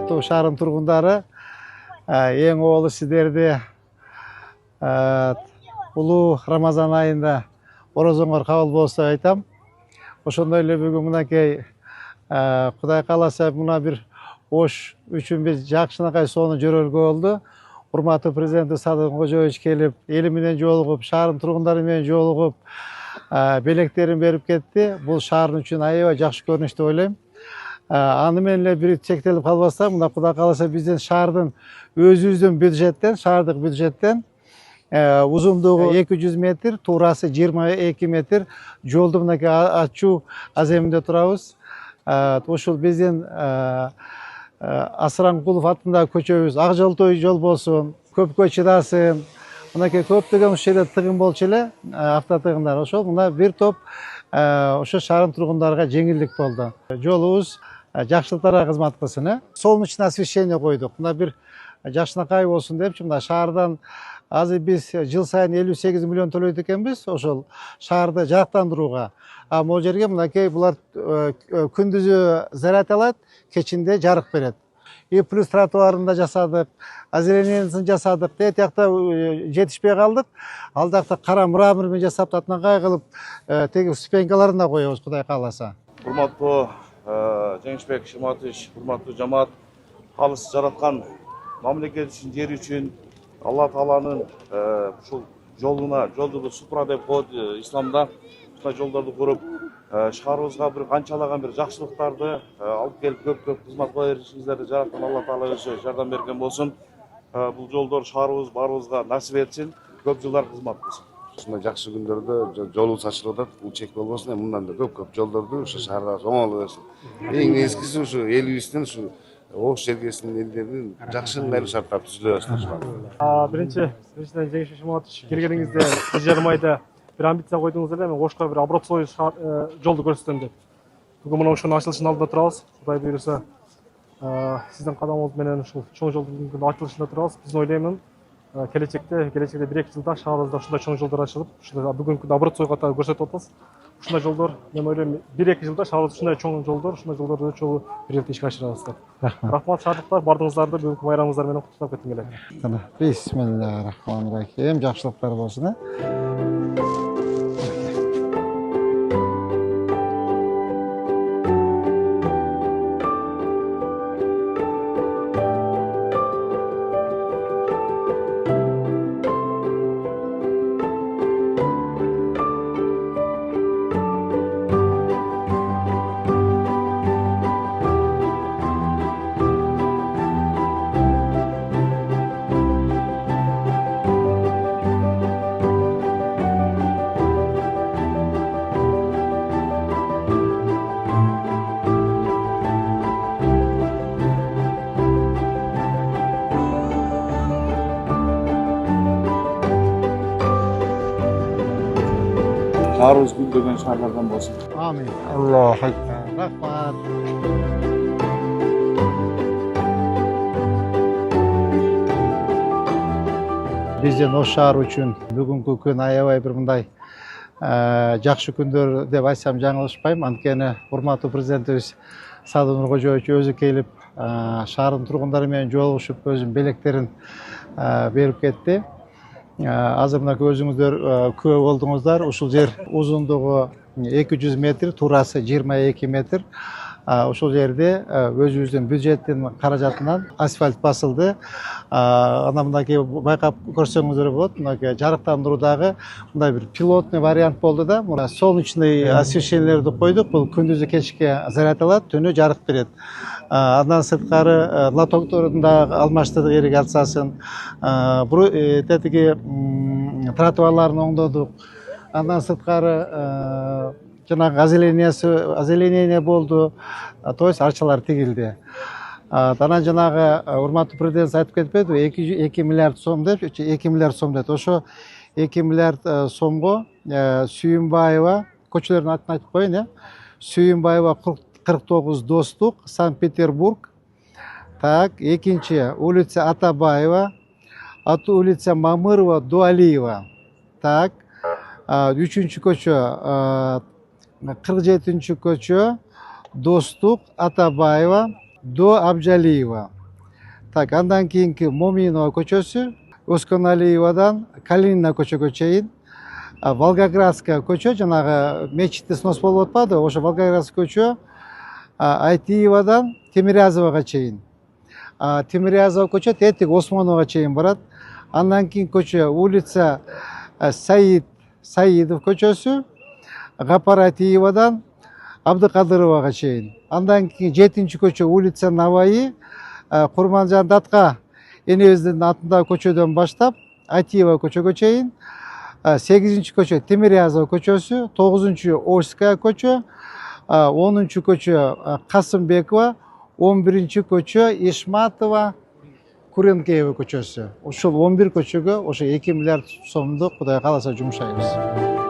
урматтуу шаардын тургундары, эң обалы сиздерди улуу Рамазан айында орозоңор кабыл болсун деп айтам. Ошондой эле бүгүн мынакей Кудай кааласа мына бир ош үчүн биз жакшынакай сонун жөрөлгө болду. Урматтуу президенти Садыр Кожоевич келип, эли менен жолугуп, шаардын тургундары менен жолугуп, белектерин берип кетти. Бул шаардын үчүн аябай жакшы көрүнүш деп ойлойм. Аны менен эле бир чектелип калбастан, мына Кудай кааласа биздин шаардын өзүбүздүн бюджеттен, шаардык бюджеттен узундугу 200 метр, туурасы 22 метр жолду мынакей ачуу аземинде турабыз. Ушул биздин Асыранкулов атындагы көчөбүз ак жолтой жол болсун, көпкө чыдасын. Мынакей көптөгөн ушул жерде тыгын болчу эле, автотыгындар. Ошол мына бир топ ошо шаардын тургундарга жеңилдик болду. Жолубуз жакшылыктарга кызмат кылсын. Солнечное освещение койдук. Мына бир жакшынакай болсун депчи, мына шаардан азыр биз жыл сайын 58 миллион төлөйт экенбиз ошол шаарды жарыктандырууга. Могул жерге мынакей булар күндүзү заряд алат, кечинде жарык берет. И плюс тротуарында жасадык, озеленениясын жасадык. Тиякта жетишпей калдык. Ал жакта кара мрамормен жасап, татынакай кылып, теги ступенькаларын да коебуз, Кудай кааласа. Урматтуу Жеңишбек Шыматович, урматтуу жамаат, калыс жараткан мамлекет үчүн, жер үчүн Алла Тааланын ушул жолуна, жолду супра деп коет исламда. Ушундай жолдорду куруп, шаарыбызга бир канчалаган бир жакшылыктарды алып келип көп кызмат кыла беришиңиздерди жараткан Алла Таала өзү жардам берген болсун. Бул жолдор шаарыбыз баарыбызга насип этсин, көп жылдар кызмат кылсын. Ушундай жакшы күндөрдө жолубуз ачылып атат, бул чек болбосун, мындан да көп жолдорду ушу шаарга оңоло берсин. Эң негизгиси ушу элибиздин ушу Ош жергесинин элдеринин жакшы ыңгайлуу шарттарды түзүлө башташкан. Биринчиден Жеңишбек Шыматович келгениңизде 1,5 айда бир амбиция койдуңуз эле, мен Ошко бир образцовый жолду көрсөтөм деп. Бүгүн мына ошонун ачылышынын алдында турабыз. Кудай буйруса, сиздин кадамыңыз менен ушул чоң жолдун ачылышында турабыз. Биз ойлойм, келечекте 1-2 жылда шаарыбызда ушундай чоң жолдор ачылып, ушундай бүгүнкү образцовый катары көрсөтүп атабыз. Ушундай жолдор, мен ойлойм, 1-2 жылда шаарыбызда ушундай чоң жолдор, ушундай жолдорду чогуу бир жолу ишке ашырабыз деп. Рахмат, шаардыктар, бардыгыңыздарды бүгүнкү байрамыңыздар менен куттуктап кетким келет. Бисмиллахиррахманиррахим. Жакшылыктар болсун. Шаарыбыз гүлдөгөн шаарлардан болсун. Амин. Аллаху акбар. Рахмат. Биздин Ош шаары үчүн бүгүнкү күн аябай бир мындай жакшы күндөр деп айтсам жаңылышпайм. Анткени урматтуу президентибиз Садыр Кожоевич өзү келип, шаардын тургундары менен жолугушуп, өзүнүн белектерин берип кетти. Азыр мына өзүңүздөр күбө болдуңуздар. Ушул жер узундугу 200 метр, туурасы 22 метр. Ушул жерде өзүбүздүн бюджеттин каражатынан асфальт басылды. Ана мынакей байкап көрсөңүздөр болот. Мынакей жарыктандыруудагы мындай бир пилотный вариант болду да. Мына солнечный освещениелерди койдук. Бул күндүзү кечке заряд алат, түнү жарык берет. Андан сырткары лотокторун да алмаштырдык, ирригациясын. Тетиги тротуарларын оңдодук. Андан сырткары жанагы озеленение болду. То есть арчалар тигилди. Анан жанагы урматтуу президент айтып кетпедиби, 2 миллиард сом деп, 2 миллиард сом деп. Ошо 2 миллиард сомго Сүйүнбаева, көчөлөрдүн атын айтып коеюн, Сүйүнбаева 49 Достук, Санкт-Петербург. Так, экинчи улица Атабаева, улица Мамырова, Дуалиева. Так, үчүнчү көчө 47 көчө Достук, Атабаева, До Абжалиева. Так, андан кийинки Моминова көчөсү, Өскөналиевадан Калинина көчөгө чейин, Волгоградская көчө, жанагы мечитти снос болуп атпады, ошо Волгоградская көчө Айтиевадан Темирязовага чейин. Темирязова көчө тетик Осмонова чейин барат. Андан кийин көчө улица Саидов көчөсү, Гапар Айтиевадан Абдыкадыровага чейин. Андан кийин 7-чи көчө улица Наваи, Курманжан Датка энебиздин атындагы көчөдөн баштап Айтиева көчөгө чейин. 8-чи көчө Темирязова көчөсү, 9-чу Ольская көчө, 10-чу көчө Касымбекова, 11-чи көчө Ишматова, Куренкеева көчөсү. Ушул 11 көчөгө ошо 2 миллиард сомду Кудай кааласа жумшайбыз.